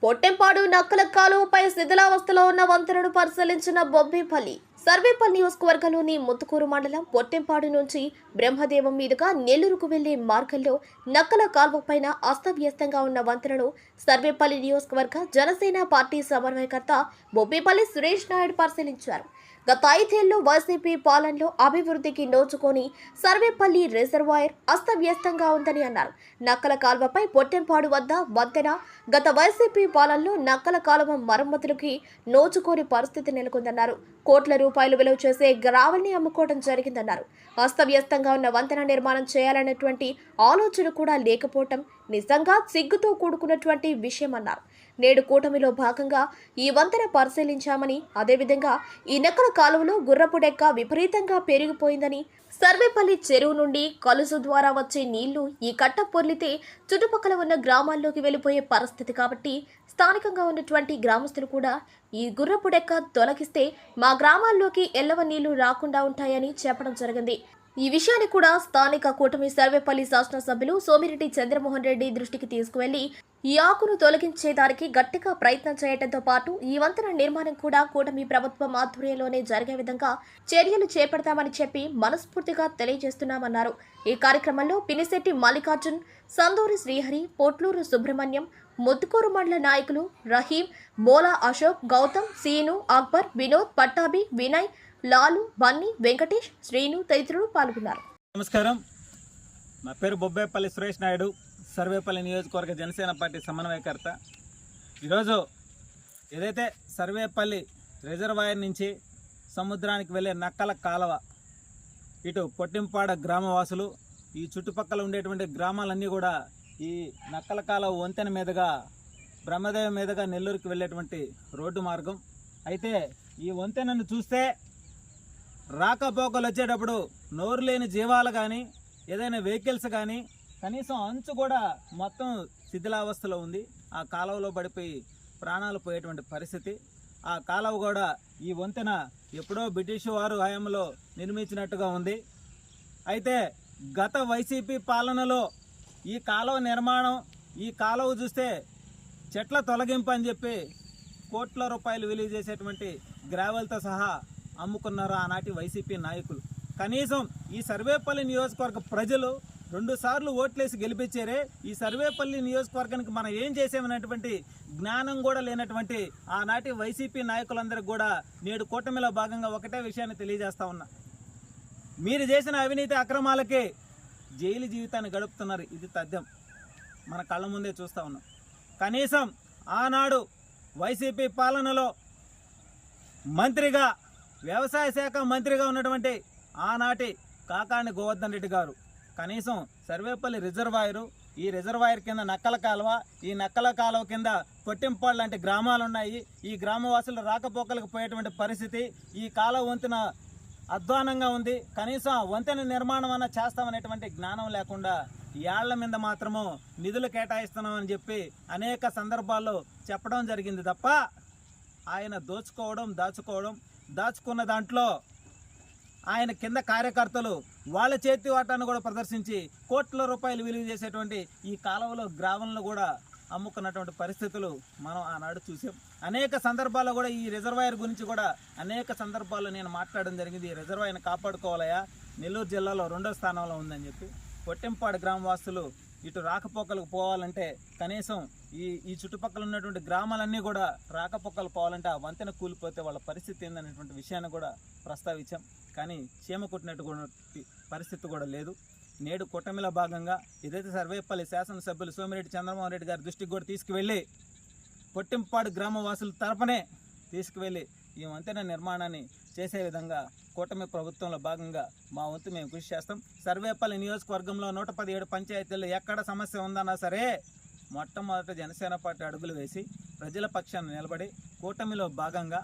పొట్టెంపాడు నక్కల కాలువపై శిథిలావస్థలో ఉన్న వంతెనను పరిశీలించిన బొబ్బేపల్లి సర్వేపల్లి నియోజకవర్గంలోని ముత్తుకూరు మండలం పొట్టెంపాడు నుంచి బ్రహ్మదేవం మీదుగా నెల్లూరుకు వెళ్లే మార్గంలో నక్కల కాల్వ పైన అస్తవ్యస్తంగా ఉన్న వంతెనను సర్వేపల్లి నియోజకవర్గ జనసేన పార్టీ సమన్వయకర్త బొబ్బేపల్లి సురేష్ నాయుడు పరిశీలించారు. గత 5 ఏళ్లలో వైసీపీ పాలనలో అభివృద్ధికి నోచుకొని సర్వేపల్లి రిజర్వాయర్ అస్తవ్యస్తంగా ఉందని అన్నారు. నక్కల కాల్వపై పొట్టెంపాడు వద్ద వంతెన గత వైసీపీ పాలనలో నక్కల కాలువ మరమ్మతులకి నోచుకోని పరిస్థితి నెలకొందన్నారు. కోట్ల రూపాయలు విలువ చేసే గ్రావెల్ని అమ్ముకోవడం జరిగిందన్నారు. అస్తవ్యస్తంగా ఉన్న వంతెన నిర్మాణం చేయాలన్నటువంటి ఆలోచన కూడా లేకపోవటం నిజంగా సిగ్గుతో కూడుకున్నటువంటి విషయమన్నారు. నేడు కూటమిలో భాగంగా ఈ వంతెన పరిశీలించామని, అదేవిధంగా ఈ నక్కల కాలువలో గుర్రపు డెక్క విపరీతంగా పెరిగిపోయిందని, సర్వేపల్లి చెరువు నుండి కలుసు ద్వారా వచ్చే నీళ్లు ఈ కట్ట పొర్లితే చుట్టుపక్కల ఉన్న గ్రామాల్లోకి వెళ్లిపోయే పరిస్థితి కాబట్టి స్థానికంగా ఉన్నటువంటి గ్రామస్తులు కూడా ఈ గుర్రపు డెక్క తొలగిస్తే మా గ్రామాల్లోకి ఎల్లవ నీళ్లు రాకుండా ఉంటాయని చెప్పడం జరిగింది. ఈ విషయాన్ని కూడా స్థానిక కూటమి సర్వేపల్లి శాసనసభ్యులు సోమిరెడ్డి చంద్రమోహన్ రెడ్డి దృష్టికి తీసుకువెళ్లి ఈ ఆకును తొలగించేదానికి గట్టిగా ప్రయత్నం చేయడంతో పాటు ఈ వంతెన నిర్మాణం కూడా కూటమి ప్రభుత్వం ఆధ్వర్యంలోనే జరిగే విధంగా చర్యలు చేపడతామని చెప్పి మనస్ఫూర్తిగా తెలియజేస్తున్నామన్నారు. ఈ కార్యక్రమంలో పినిశెట్టి మల్లికార్జున్, సందూరి శ్రీహరి, పొట్లూరు సుబ్రహ్మణ్యం, ముత్తుకూరు మండల నాయకులు రహీం, బోలా అశోక్, గౌతమ్, సీను, అక్బర్, వినోద్, పట్టాభి, వినయ్, లాలు, బన్నీ, వెంకటేష్, శ్రీను తదితరులు పాల్గొన్నారు. నమస్కారం, నా పేరు బొబ్బేపల్లి సురేష్ నాయుడు, సర్వేపల్లి నియోజకవర్గ జనసేన పార్టీ సమన్వయకర్త. ఈరోజు ఏదైతే సర్వేపల్లి రిజర్వాయర్ నుంచి సముద్రానికి వెళ్ళే నక్కల కాలువ, ఇటు పొట్టింపాడ గ్రామవాసులు, ఈ చుట్టుపక్కల ఉండేటువంటి గ్రామాలన్నీ కూడా ఈ నక్కల కాలువ వంతెన మీదుగా బ్రహ్మదేవం మీదుగా నెల్లూరుకి వెళ్ళేటువంటి రోడ్డు మార్గం. అయితే ఈ వంతెనను చూస్తే రాకపోకలు వచ్చేటప్పుడు నోరు లేని జీవాలు కానీ ఏదైనా వెహికల్స్ కానీ కనీసం అంచు కూడా మొత్తం శిథిలావస్థలో ఉంది. ఆ కాలువలో పడిపోయి ప్రాణాలు పోయేటువంటి పరిస్థితి. ఆ కాలువ కూడా ఈ వంతెన ఎప్పుడో బ్రిటిష్ వారు హయాంలో నిర్మించినట్టుగా ఉంది. అయితే గత వైసీపీ పాలనలో ఈ కాలువ నిర్మాణం, ఈ కాలువ చూస్తే చెట్ల తొలగింపు అని చెప్పి కోట్ల రూపాయలు విలువ చేసేటువంటి గ్రావెల్తో సహా అమ్ముకున్నారు ఆనాటి వైసీపీ నాయకులు. కనీసం ఈ సర్వేపల్లి నియోజకవర్గ ప్రజలు 2 సార్లు ఓట్లేసి గెలిపించారే, ఈ సర్వేపల్లి నియోజకవర్గానికి మనం ఏం చేసామనేటువంటి జ్ఞానం కూడా లేనటువంటి ఆనాటి వైసీపీ నాయకులందరికీ కూడా నేడు కూటమిలో భాగంగా ఒకటే విషయాన్ని తెలియజేస్తా ఉన్నా. మీరు చేసిన అవినీతి అక్రమాలకే జైలు జీవితాన్ని గడుపుతున్నారు. ఇది తథ్యం, మన కళ్ళ ముందే చూస్తూ ఉన్నాం. కనీసం ఆనాడు వైసీపీ పాలనలో మంత్రిగా, వ్యవసాయ శాఖ మంత్రిగా ఉన్నటువంటి ఆనాటి కాకాని గోవర్ధన్ రెడ్డి గారు కనీసం సర్వేపల్లి రిజర్వాయరు, ఈ రిజర్వాయర్ కింద నక్కల కాలువ, ఈ నక్కల కాలువ కింద పొట్టింపాడు లాంటి గ్రామాలు ఉన్నాయి. ఈ గ్రామవాసులు రాకపోకలకు పోయేటువంటి పరిస్థితి. ఈ కాలువ వంతెన అధ్వానంగా ఉంది. కనీసం వంతెన నిర్మాణం అన్న చేస్తామనేటువంటి జ్ఞానం లేకుండా ఏళ్ల మీద మాత్రము నిధులు కేటాయిస్తున్నామని చెప్పి అనేక సందర్భాల్లో చెప్పడం జరిగింది తప్ప ఆయన దాచుకున్న దాంట్లో ఆయన కింద కార్యకర్తలు వాళ్ళ చేతి వాటాన్ని కూడా ప్రదర్శించి కోట్ల రూపాయలు విలువ చేసేటువంటి ఈ కాలువలో గ్రామాలను కూడా అమ్ముకున్నటువంటి పరిస్థితులు మనం ఆనాడు చూసాం. అనేక సందర్భాల్లో కూడా ఈ రిజర్వాయర్ గురించి కూడా అనేక సందర్భాల్లో నేను మాట్లాడడం జరిగింది. ఈ రిజర్వాయర్ని కాపాడుకోవాలయా, నెల్లూరు జిల్లాలో 2వ స్థానంలో ఉందని చెప్పి. పొట్టెంపాడు గ్రామవాసులు ఇటు రాకపోకలకు పోవాలంటే కనీసం ఈ చుట్టుపక్కల ఉన్నటువంటి గ్రామాలన్నీ కూడా రాకపోకలు పోవాలంటే ఆ వంతెన కూలిపోతే వాళ్ళ పరిస్థితి ఏందనేటువంటి విషయాన్ని కూడా ప్రస్తావించాం. కానీ చీమ కొట్టినటువంటి పరిస్థితి కూడా లేదు. నేడు కూటమిలో భాగంగా ఏదైతే సర్వేపల్లి శాసనసభ్యులు సోమిరెడ్డి చంద్రమోహన్ రెడ్డి గారి దృష్టికి కూడా తీసుకువెళ్ళి పొట్టింపాడు గ్రామవాసుల తరపునే తీసుకువెళ్ళి ఈ వంతెన నిర్మాణాన్ని చేసే విధంగా కూటమి ప్రభుత్వంలో భాగంగా మా వంతు మేము కృషి చేస్తాం. సర్వేపల్లి నియోజకవర్గంలో 117 పంచాయతీల్లో ఎక్కడ సమస్య ఉందన్నా సరే మొట్టమొదట జనసేన పార్టీ అడుగులు వేసి ప్రజల పక్షాన్ని నిలబడి కూటమిలో భాగంగా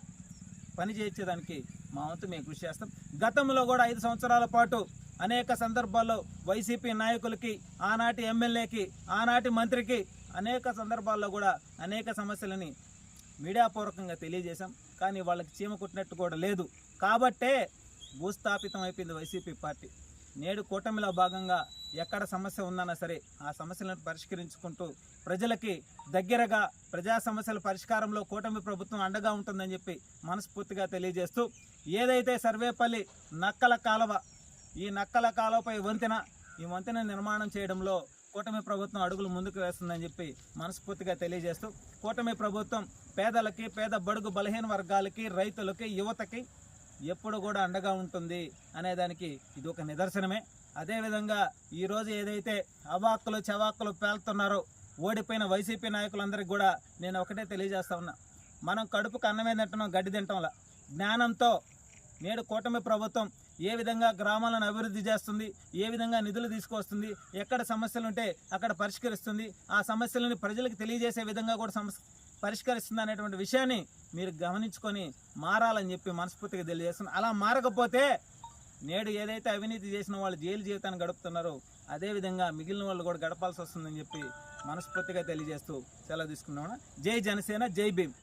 పనిచేసేదానికి మా వంతు మేము కృషి చేస్తాం. గతంలో కూడా 5 సంవత్సరాల పాటు అనేక సందర్భాల్లో వైసీపీ నాయకులకి, ఆనాటి ఎమ్మెల్యేకి, ఆనాటి మంత్రికి అనేక సందర్భాల్లో కూడా అనేక సమస్యలని మీడియాపూర్వకంగా తెలియజేశాం. కానీ వాళ్ళకి చీమ కుట్టినట్టు కూడా లేదు. కాబట్టే భూస్థాపితం అయిపోయింది వైసీపీ పార్టీ. నేడు కూటమిలో భాగంగా ఎక్కడ సమస్య ఉందన్నా సరే ఆ సమస్యలను పరిష్కరించుకుంటూ ప్రజలకి దగ్గరగా ప్రజా సమస్యల పరిష్కారంలో కూటమి ప్రభుత్వం అండగా ఉంటుందని చెప్పి మనస్ఫూర్తిగా తెలియజేస్తూ ఏదైతే సర్వేపల్లి నక్కల కాలువ ఈ నక్కల కాలువపై ఈ వంతెన నిర్మాణం చేయడంలో కూటమి ప్రభుత్వం అడుగులు ముందుకు వేస్తుందని చెప్పి మనస్ఫూర్తిగా తెలియజేస్తూ కూటమి ప్రభుత్వం పేదలకి పేద బడుగు బలహీన వర్గాలకి రైతులకి యువతకి ఎప్పుడు కూడా అండగా ఉంటుంది అనేదానికి ఇది ఒక నిదర్శనమే. అదేవిధంగా ఈరోజు ఏదైతే అవాక్కులు చవాక్కులు పేలుతున్నారో ఓడిపోయిన వైసీపీ నాయకులందరికీ కూడా నేను ఒకటే తెలియజేస్తా ఉన్నా, మనం కడుపుకు అన్నమే తింటున్నాం, గడ్డి తింటాంలా. జ్ఞానంతో నేడు కూటమి ప్రభుత్వం ఏ విధంగా గ్రామాలను అభివృద్ధి చేస్తుంది, ఏ విధంగా నిధులు తీసుకొస్తుంది, ఎక్కడ సమస్యలు ఉంటే అక్కడ పరిష్కరిస్తుంది, ఆ సమస్యలను ప్రజలకు తెలియజేసే విధంగా కూడా పరిష్కరిస్తుంది అనేటువంటి విషయాన్ని మీరు గమనించుకొని మారాలని చెప్పి మనస్ఫూర్తిగా తెలియజేస్తుంది. అలా మారకపోతే నేడు ఏదైతే అవినీతి చేసిన వాళ్ళు జైలు జీవితాన్ని గడుపుతున్నారో అదేవిధంగా మిగిలిన వాళ్ళు కూడా గడపాల్సి వస్తుందని చెప్పి మనస్ఫూర్తిగా తెలియజేస్తూ సెలవు తీసుకున్నాము. జై జనసేన, జై భీమ్.